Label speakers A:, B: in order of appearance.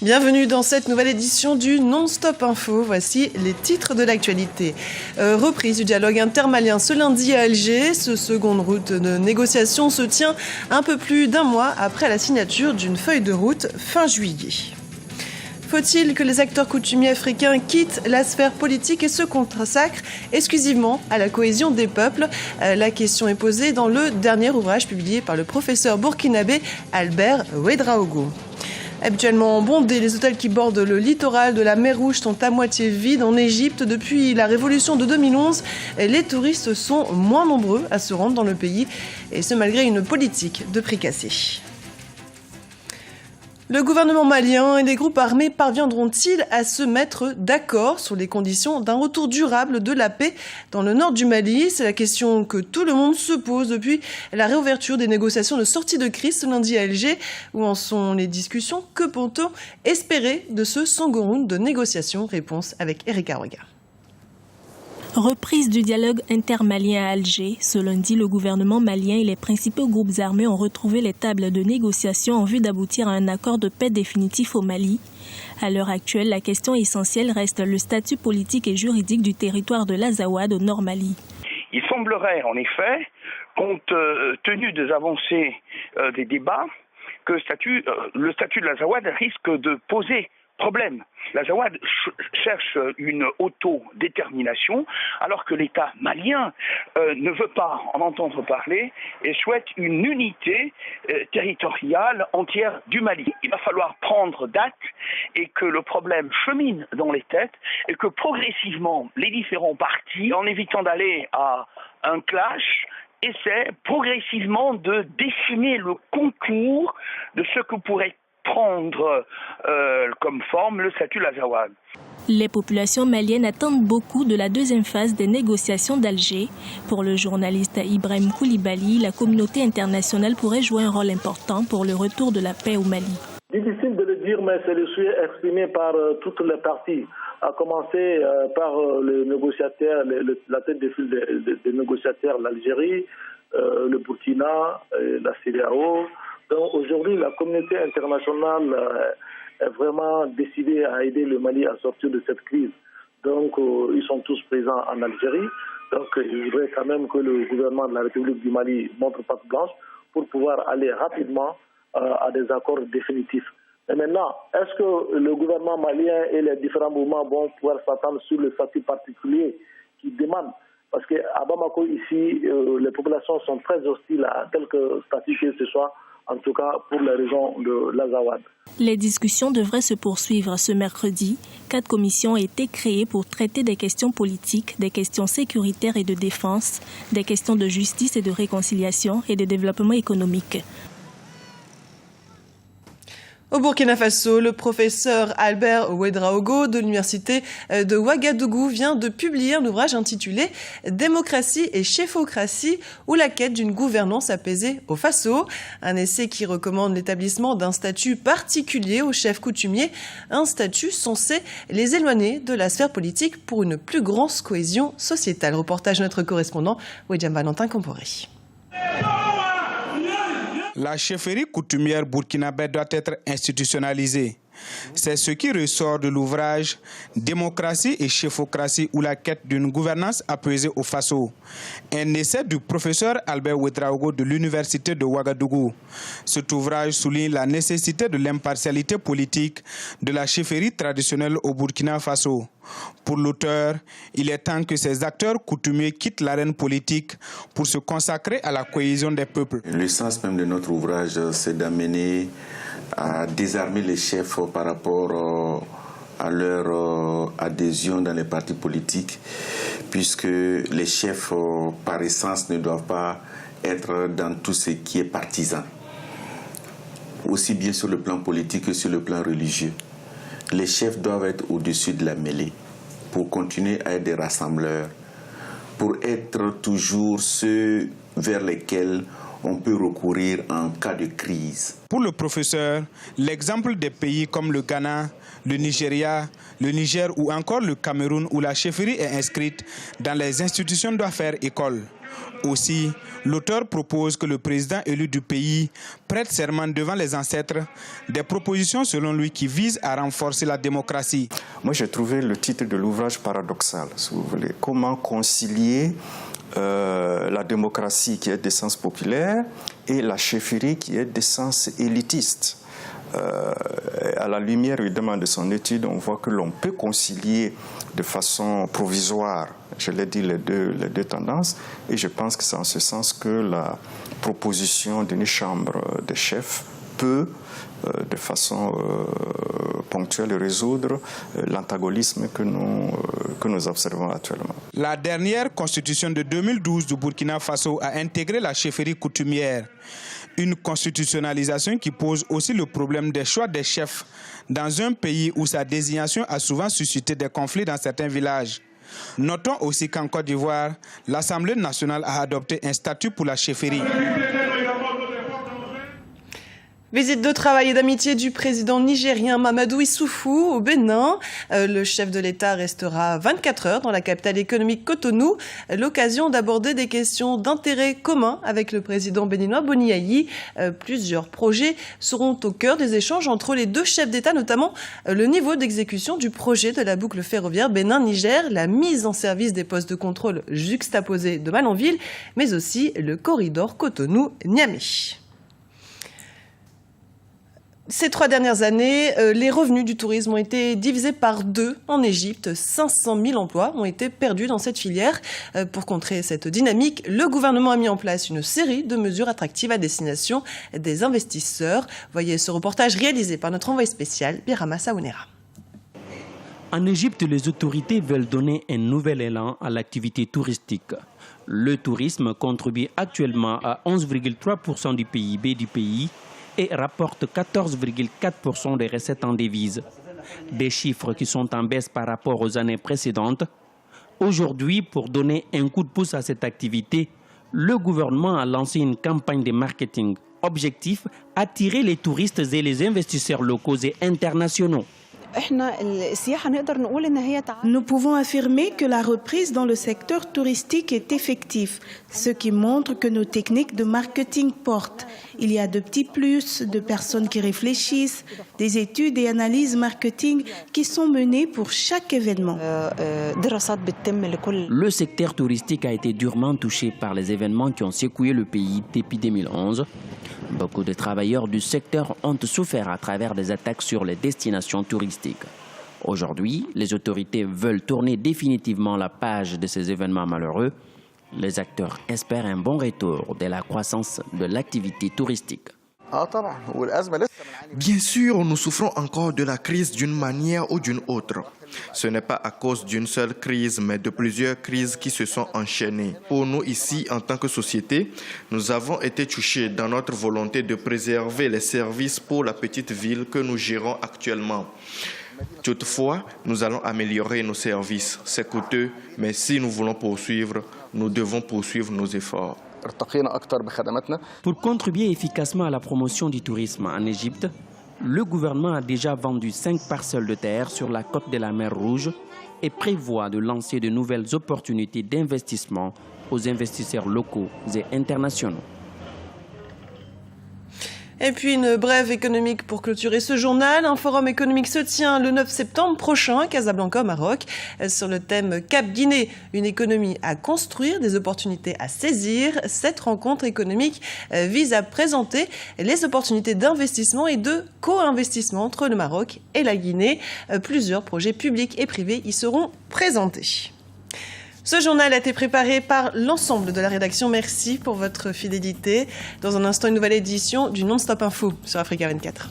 A: Bienvenue dans cette nouvelle édition du Non-Stop Info. Voici les titres de l'actualité. Reprise du dialogue intermalien ce lundi à Alger. Ce second route de négociation se tient un peu plus d'un mois après la signature d'une feuille de route fin juillet. Faut-il que les acteurs coutumiers africains quittent la sphère politique et se consacrent exclusivement à la cohésion des peuples? La question est posée dans le dernier ouvrage publié par le professeur burkinabé Albert Ouedraogo. Habituellement bondés, les hôtels qui bordent le littoral de la mer Rouge sont à moitié vides en Égypte. Depuis la révolution de 2011, les touristes sont moins nombreux à se rendre dans le pays, et ce malgré une politique de prix cassés. Le gouvernement malien et les groupes armés parviendront-ils à se mettre d'accord sur les conditions d'un retour durable de la paix dans le nord du Mali? C'est la question que tout le monde se pose depuis la réouverture des négociations de sortie de crise ce lundi à Alger. Où en sont les discussions? Que peut-on espérer de ce second round de négociations? Réponse avec Erika Roga.
B: Reprise du dialogue intermalien à Alger. Ce lundi, le gouvernement malien et les principaux groupes armés ont retrouvé les tables de négociation en vue d'aboutir à un accord de paix définitif au Mali. À l'heure actuelle, la question essentielle reste le statut politique et juridique du territoire de l'Azawad au nord Mali.
C: Il semblerait en effet, compte tenu des avancées des débats, que le statut de l'Azawad risque de poser problème. L'Azawad cherche une autodétermination alors que l'État malien ne veut pas en entendre parler et souhaite une unité territoriale entière du Mali. Il va falloir prendre date et que le problème chemine dans les têtes et que progressivement les différents partis, en évitant d'aller à un clash, essaient progressivement de dessiner le contour de ce que pourrait prendre comme forme le statut de l'Azawad.
B: Les populations maliennes attendent beaucoup de la deuxième phase des négociations d'Alger. Pour le journaliste Ibrahim Koulibaly, la communauté internationale pourrait jouer un rôle important pour le retour de la paix au Mali.
D: Difficile de le dire, mais c'est le souhait exprimé par toutes les parties, à commencer par le négociateur, la tête de file des négociateurs, l'Algérie, le Burkina, la CEDEAO. Donc aujourd'hui, la communauté internationale est vraiment décidée à aider le Mali à sortir de cette crise. Donc ils sont tous présents en Algérie. Donc je voudrais quand même que le gouvernement de la République du Mali montre patte blanche pour pouvoir aller rapidement à des accords définitifs. Et maintenant, est-ce que le gouvernement malien et les différents mouvements vont pouvoir s'attendre sur le statut particulier qu'ils demandent? Parce qu'à Bamako, ici, les populations sont très hostiles à quelque statut que ce soit, en tout cas pour la région de l'Azawad.
B: Les discussions devraient se poursuivre ce mercredi. 4 commissions ont été créées pour traiter des questions politiques, des questions sécuritaires et de défense, des questions de justice et de réconciliation et de développement économique.
A: Au Burkina Faso, le professeur Albert Ouedraogo de l'université de Ouagadougou vient de publier un ouvrage intitulé « Démocratie et chefocratie ou la quête d'une gouvernance apaisée au Faso ». Un essai qui recommande l'établissement d'un statut particulier aux chefs coutumiers, un statut censé les éloigner de la sphère politique pour une plus grande cohésion sociétale. Reportage de notre correspondant, Wedjam Valentin Comporé.
E: La chefferie coutumière burkinabé doit être institutionnalisée. C'est ce qui ressort de l'ouvrage « Démocratie et chefocratie ou la quête d'une gouvernance apaisée au Faso », un essai du professeur Albert Ouedraogo de l'université de Ouagadougou. Cet ouvrage souligne la nécessité de l'impartialité politique de la chefferie traditionnelle au Burkina Faso. Pour l'auteur, il est temps que ces acteurs coutumiers quittent l'arène politique pour se consacrer à la cohésion des peuples.
F: Le sens même de notre ouvrage, c'est d'amener à désarmer les chefs par rapport à leur adhésion dans les partis politiques, puisque les chefs, par essence, ne doivent pas être dans tout ce qui est partisan, aussi bien sur le plan politique que sur le plan religieux. Les chefs doivent être au-dessus de la mêlée pour continuer à être des rassembleurs, pour être toujours ceux vers lesquels on peut recourir en cas de crise.
E: Pour le professeur, l'exemple des pays comme le Ghana, le Nigeria, le Niger ou encore le Cameroun où la chefferie est inscrite dans les institutions doit faire école. Aussi, l'auteur propose que le président élu du pays prête serment devant les ancêtres, des propositions selon lui qui visent à renforcer la démocratie.
G: Moi, j'ai trouvé le titre de l'ouvrage paradoxal, si vous voulez. Comment concilier la démocratie qui est d'essence populaire et la chefferie qui est d'essence élitiste. À la lumière évidemment de son étude, on voit que l'on peut concilier de façon provisoire, je l'ai dit, les deux tendances, et je pense que c'est en ce sens que la proposition d'une chambre des chefs peut, de façon ponctuelle, résoudre l'antagonisme que nous observons actuellement.
E: La dernière constitution de 2012 du Burkina Faso a intégré la chefferie coutumière. Une constitutionnalisation qui pose aussi le problème des choix des chefs dans un pays où sa désignation a souvent suscité des conflits dans certains villages. Notons aussi qu'en Côte d'Ivoire, l'Assemblée nationale a adopté un statut pour la chefferie.
A: Visite de travail et d'amitié du président nigérien Mamadou Issoufou au Bénin. Le chef de l'État restera 24 heures dans la capitale économique Cotonou. L'occasion d'aborder des questions d'intérêt commun avec le président béninois Boni Yayi. Plusieurs projets seront au cœur des échanges entre les deux chefs d'État, notamment le niveau d'exécution du projet de la boucle ferroviaire Bénin-Niger, la mise en service des postes de contrôle juxtaposés de Malanville, mais aussi le corridor Cotonou-Niamey. Ces 3 dernières années, les revenus du tourisme ont été divisés par 2 en Égypte. 500 000 emplois ont été perdus dans cette filière. Pour contrer cette dynamique, le gouvernement a mis en place une série de mesures attractives à destination des investisseurs. Voyez ce reportage réalisé par notre envoyé spécial, Birama Saounera.
H: En Égypte, les autorités veulent donner un nouvel élan à l'activité touristique. Le tourisme contribue actuellement à 11,3% du PIB du pays et rapporte 14,4% des recettes en devises. Des chiffres qui sont en baisse par rapport aux années précédentes. Aujourd'hui, pour donner un coup de pouce à cette activité, le gouvernement a lancé une campagne de marketing. Objectif, attirer les touristes et les investisseurs locaux et internationaux.
I: Nous pouvons affirmer que la reprise dans le secteur touristique est effective, ce qui montre que nos techniques de marketing portent. Il y a de petits plus, de personnes qui réfléchissent, des études et analyses marketing qui sont menées pour chaque événement.
H: Le secteur touristique a été durement touché par les événements qui ont secoué le pays depuis 2011. Beaucoup de travailleurs du secteur ont souffert à travers des attaques sur les destinations touristiques. Aujourd'hui, les autorités veulent tourner définitivement la page de ces événements malheureux. Les acteurs espèrent un bon retour de la croissance de l'activité touristique.
J: Bien sûr, nous souffrons encore de la crise d'une manière ou d'une autre. Ce n'est pas à cause d'une seule crise, mais de plusieurs crises qui se sont enchaînées. Pour nous ici, en tant que société, nous avons été touchés dans notre volonté de préserver les services pour la petite ville que nous gérons actuellement. Toutefois, nous allons améliorer nos services. C'est coûteux, mais si nous voulons poursuivre, nous devons poursuivre nos efforts.
H: Pour contribuer efficacement à la promotion du tourisme en Égypte, le gouvernement a déjà vendu 5 parcelles de terre sur la côte de la mer Rouge et prévoit de lancer de nouvelles opportunités d'investissement aux investisseurs locaux et internationaux.
A: Et puis une brève économique pour clôturer ce journal. Un forum économique se tient le 9 septembre prochain à Casablanca, au Maroc, sur le thème Cap Guinée, une économie à construire, des opportunités à saisir. Cette rencontre économique vise à présenter les opportunités d'investissement et de co-investissement entre le Maroc et la Guinée. Plusieurs projets publics et privés y seront présentés. Ce journal a été préparé par l'ensemble de la rédaction. Merci pour votre fidélité. Dans un instant, une nouvelle édition du Non-Stop Info sur Africa 24.